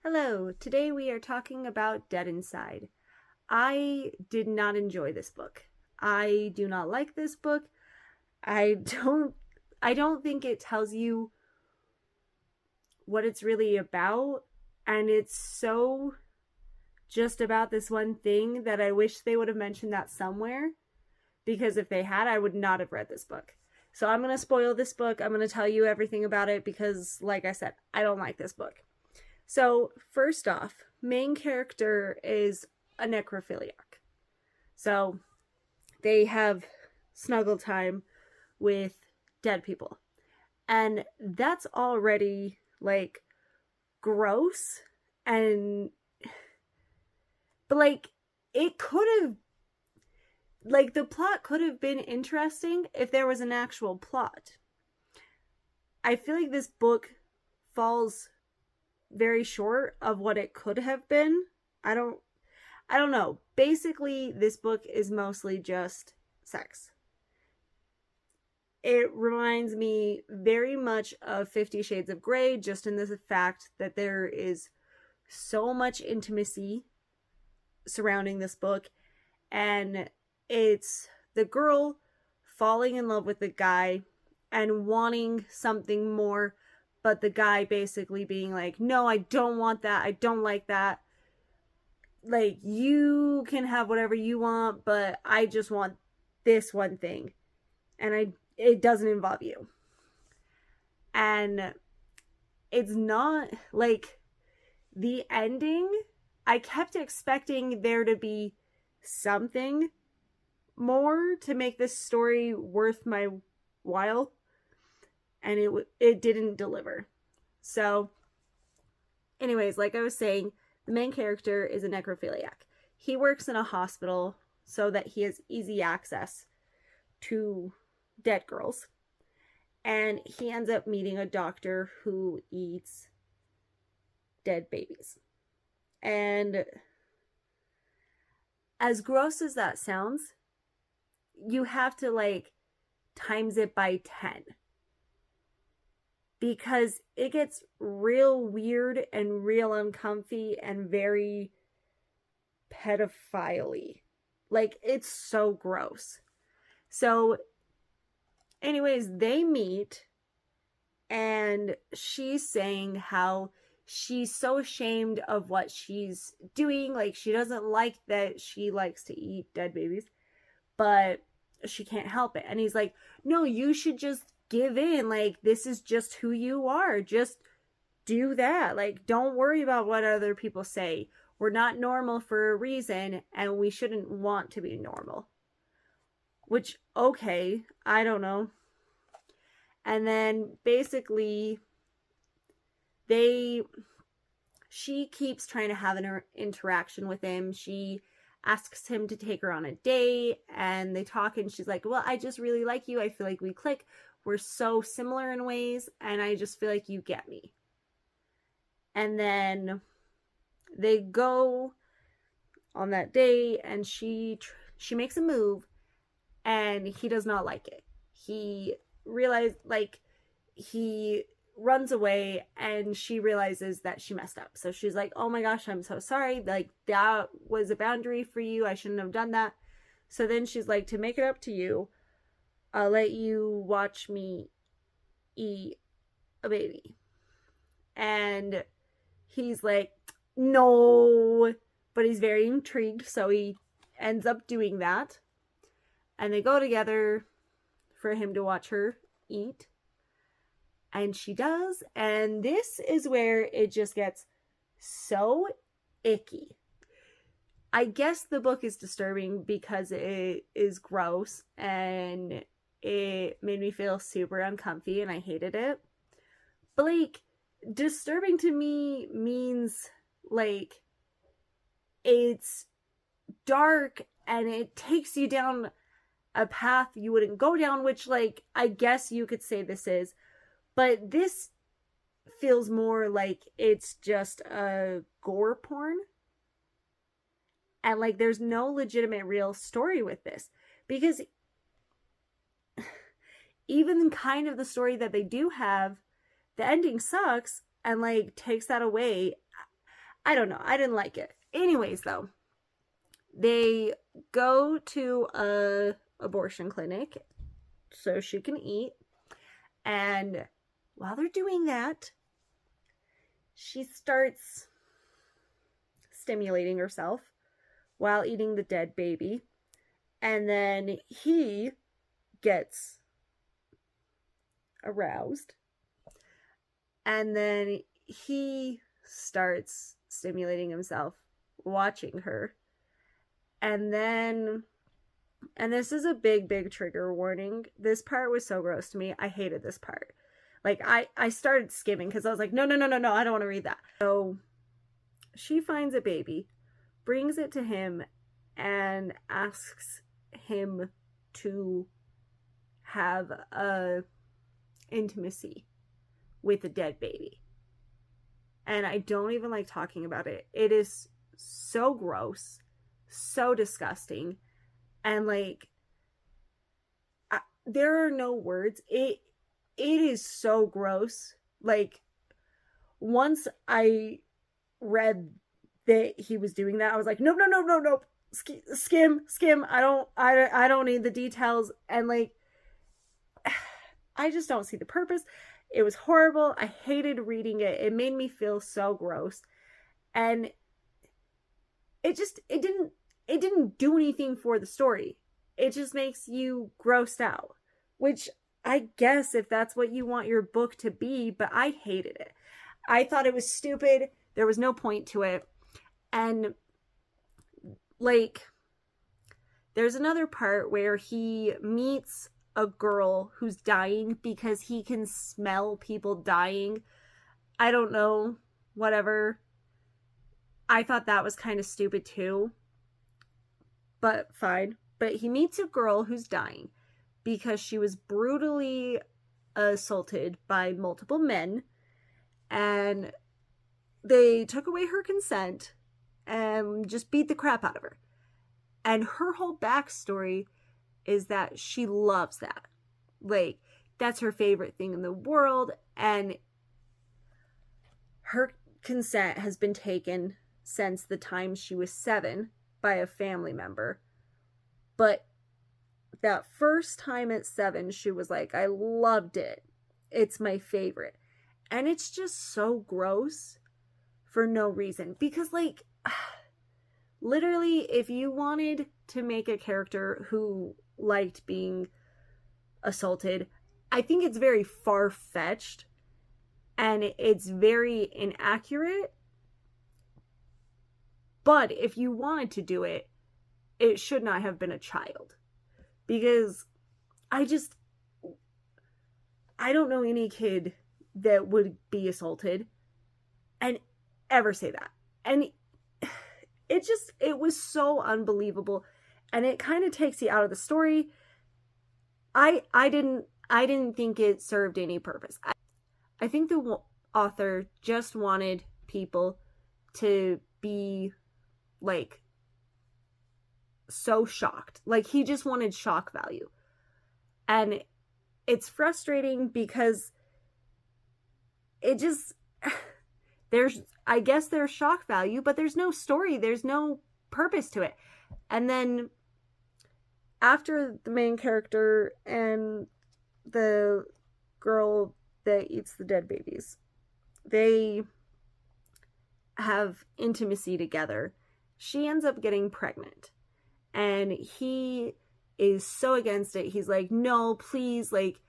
Hello, today we are talking about Dead Inside. I did not enjoy this book. I do not like this book. I don't I don't think it tells you what it's really about, and it's so just about this one thing that I wish they would have mentioned that somewhere, because if they had, I would not have read this book. So I'm going to spoil this book. I'm going to tell you everything about it because like I said, I don't like this book. So, first off, main character is a necrophiliac. So, they have snuggle time with dead people. And that's already like gross and but like it could have like the plot could have been interesting if there was an actual plot. I feel like this book falls very short of what it could have been. I don't I don't know. Basically, this book is mostly just sex. It reminds me very much of 50 Shades of Grey, just in the fact that there is so much intimacy surrounding this book, and it's the girl falling in love with the guy and wanting something more, but the guy basically being like, no, I don't want that, I don't like that, like, you can have whatever you want, but I just want this one thing, and it doesn't involve you. And it's not like the ending. I kept expecting there to be something more to make this story worth my while, and it didn't deliver. So anyways, like I was saying, the main character is a necrophiliac. He works in a hospital so that he has easy access to dead girls. And he ends up meeting a doctor who eats dead babies. And as gross as that sounds, you have to like times it by 10. Because it gets real weird and real uncomfy and very pedophile-y. Like, it's so gross. So, anyways, they meet, and she's saying how she's so ashamed of what she's doing. Like, she doesn't like that she likes to eat dead babies, but she can't help it. And he's like, no, you should just give in. Like, this is just who you are. Just do that. Like, don't worry about what other people say. We're not normal for a reason, and we shouldn't want to be normal. Which, okay, I don't know. And then basically she keeps trying to have an interaction with him. She asks him to take her on a date, and they talk, and she's like, well, I just really like you. I feel like we click. We're so similar in ways, and I just feel like you get me. And then they go on that date, and she makes a move, and he does not like it. He runs away, and she realizes that she messed up. So she's like, oh my gosh, I'm so sorry. Like, that was a boundary for you. I shouldn't have done that. So then she's like, to make it up to you, I'll let you watch me eat a baby. And he's like, no. But he's very intrigued, so he ends up doing that. And they go together for him to watch her eat. And she does. And this is where it just gets so icky. I guess the book is disturbing because it is gross and it made me feel super uncomfy and I hated it. But like, disturbing to me means like it's dark and it takes you down a path you wouldn't go down, which, like, I guess you could say this is. But this feels more like it's just a gore porn. And, like, there's no legitimate real story with this. Because even kind of the story that they do have, the ending sucks and, like, takes that away. I don't know. I didn't like it. Anyways, though, they go to a abortion clinic so she can eat. And while they're doing that, she starts stimulating herself while eating the dead baby. And then he gets aroused. And then he starts stimulating himself, watching her. And then, and this is a big trigger warning. This part was so gross to me. I hated this part. Like, I started skimming because I was like, no, I don't want to read that. So she finds a baby, brings it to him, and asks him to have a intimacy with a dead baby. And I don't even like talking about it. It is so gross, so disgusting, and like, there are no words. It is so gross. Like, once I read that he was doing that, I was like, nope. Skim. I don't need the details. And like, I just don't see the purpose. It was horrible. I hated reading it. It made me feel so gross. And it didn't do anything for the story. It just makes you grossed out, which I guess if that's what you want your book to be, but I hated it. I thought it was stupid. There was no point to it. And like, there's another part where he meets a girl who's dying because he can smell people dying. I don't know, whatever. I thought that was kind of stupid too, but fine. But he meets a girl who's dying because she was brutally assaulted by multiple men, and they took away her consent and just beat the crap out of her. And her whole backstory is that she loves that. Like, that's her favorite thing in the world, and her consent has been taken since the time she was 7 by a family member. But that first time at 7, she was like, I loved it. It's my favorite. And it's just so gross for no reason. Because, like, literally, if you wanted to make a character who liked being assaulted, I think it's very far-fetched and it's very inaccurate. But if you wanted to do it, it should not have been a child. Because I don't know any kid that would be assaulted and ever say that. And it was so unbelievable, and it kind of takes you out of the story. I didn't think it served any purpose. I think the author just wanted people to be like so shocked. Like, he just wanted shock value. And it's frustrating because it just I guess there's shock value, but there's no story, there's no purpose to it. And then after the main character and the girl that eats the dead babies, they have intimacy together, she ends up getting pregnant. And he is so against it. He's like, no, please, like,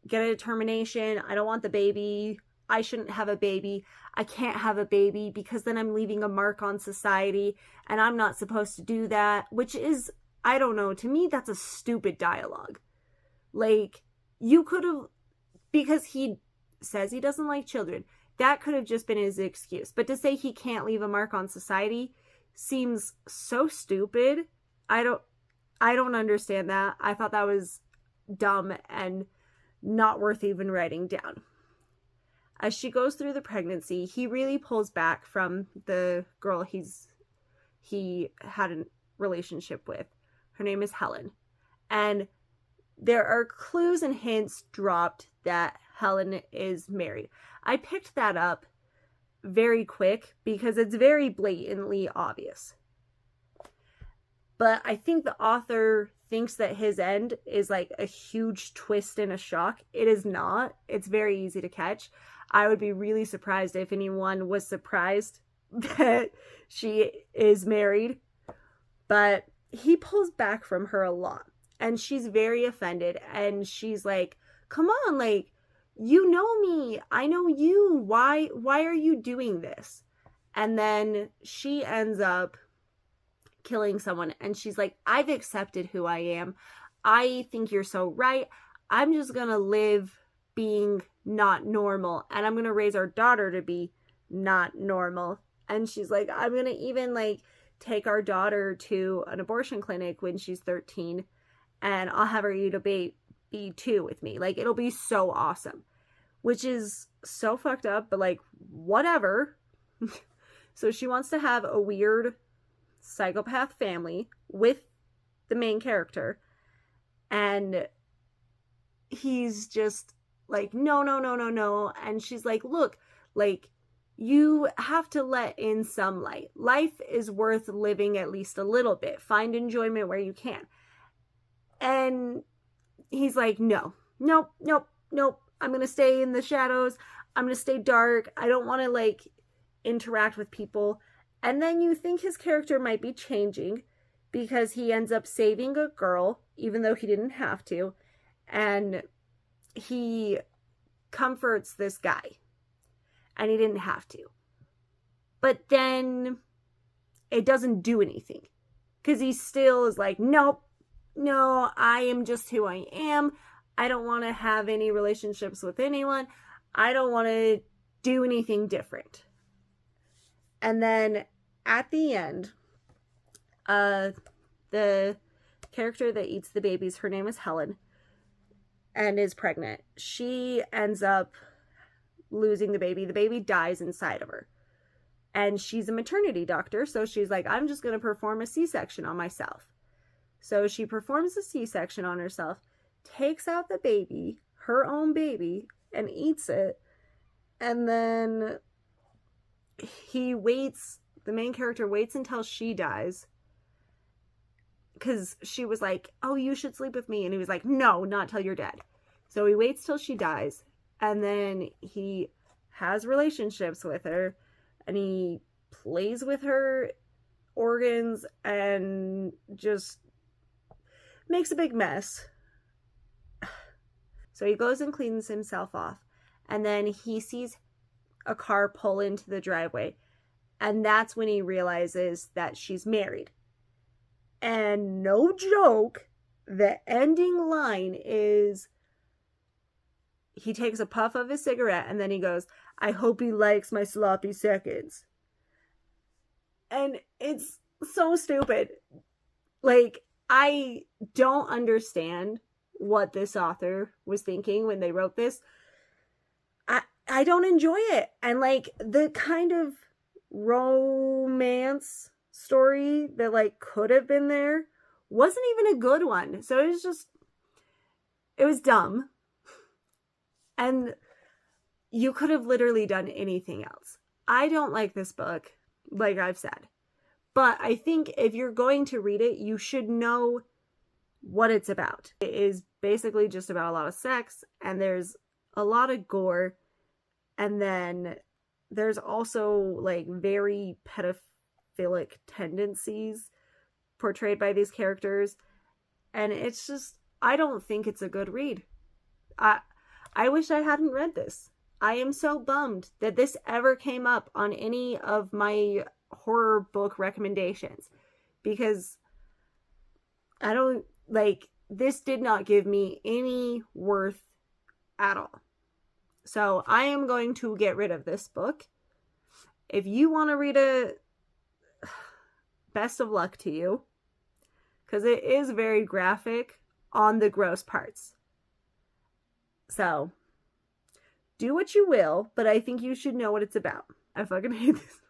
get a termination. I don't want the baby. I shouldn't have a baby. I can't have a baby because then I'm leaving a mark on society and I'm not supposed to do that, which is, I don't know, to me, that's a stupid dialogue. Like, you could have, because he says he doesn't like children, that could have just been his excuse. But to say he can't leave a mark on society seems so stupid. I don't understand that. I thought that was dumb and not worth even writing down. As she goes through the pregnancy, he really pulls back from the girl he had a relationship with. Her name is Helen. And there are clues and hints dropped that Helen is married. I picked that up very quick because it's very blatantly obvious. But I think the author thinks that his end is like a huge twist and a shock. It is not. It's very easy to catch. I would be really surprised if anyone was surprised that she is married. But he pulls back from her a lot. And she's very offended. And she's like, come on, like, you know me. I know you. Why are you doing this? And then she ends up killing someone. And she's like, I've accepted who I am. I think you're so right. I'm just going to live being not normal. And I'm going to raise our daughter to be not normal. And she's like, I'm going to even like take our daughter to an abortion clinic when she's 13. And I'll have her eat a baby too with me. Like, it'll be so awesome. Which is so fucked up, but like, whatever. So she wants to have a weird psychopath family with the main character. And he's just like, no. And she's like, look, like, you have to let in some light. Life is worth living at least a little bit. Find enjoyment where you can. And he's like, nope. I'm going to stay in the shadows. I'm going to stay dark. I don't want to like interact with people. And then you think his character might be changing because he ends up saving a girl, even though he didn't have to. And he comforts this guy. And he didn't have to. But then it doesn't do anything. Because he still is like, no, I am just who I am. I don't want to have any relationships with anyone. I don't want to do anything different. And then at the end, the character that eats the babies, her name is Helen, and is pregnant. She ends up losing the baby. The baby dies inside of her. And she's a maternity doctor, so she's like, I'm just going to perform a C-section on myself. So she performs a C-section on herself, takes out the baby, her own baby, and eats it. And then the main character waits until she dies. Because she was like, oh, you should sleep with me. And he was like, no, not till you're dead. So he waits till she dies. And then he has relationships with her. And he plays with her organs and just makes a big mess. So he goes and cleans himself off. And then he sees a car pull into the driveway. And that's when he realizes that she's married. And no joke, the ending line is, he takes a puff of his cigarette and then he goes, I hope he likes my sloppy seconds. And it's so stupid. Like, I don't understand what this author was thinking when they wrote this. I don't enjoy it. And like, the kind of romance story that like could have been there wasn't even a good one. So it was dumb. And you could have literally done anything else. I don't like this book, like I've said. But I think if you're going to read it, you should know what it's about. It is basically just about a lot of sex, and there's a lot of gore, and then there's also like very pedophilic tendencies portrayed by these characters, and it's just, I don't think it's a good read. I wish I hadn't read this. I am so bummed that this ever came up on any of my horror book recommendations, because I don't like, this did not give me any worth at all. So I am going to get rid of this book. If you want to read it, best of luck to you, because it is very graphic on the gross parts. So do what you will, but I think you should know what it's about. I fucking hate this.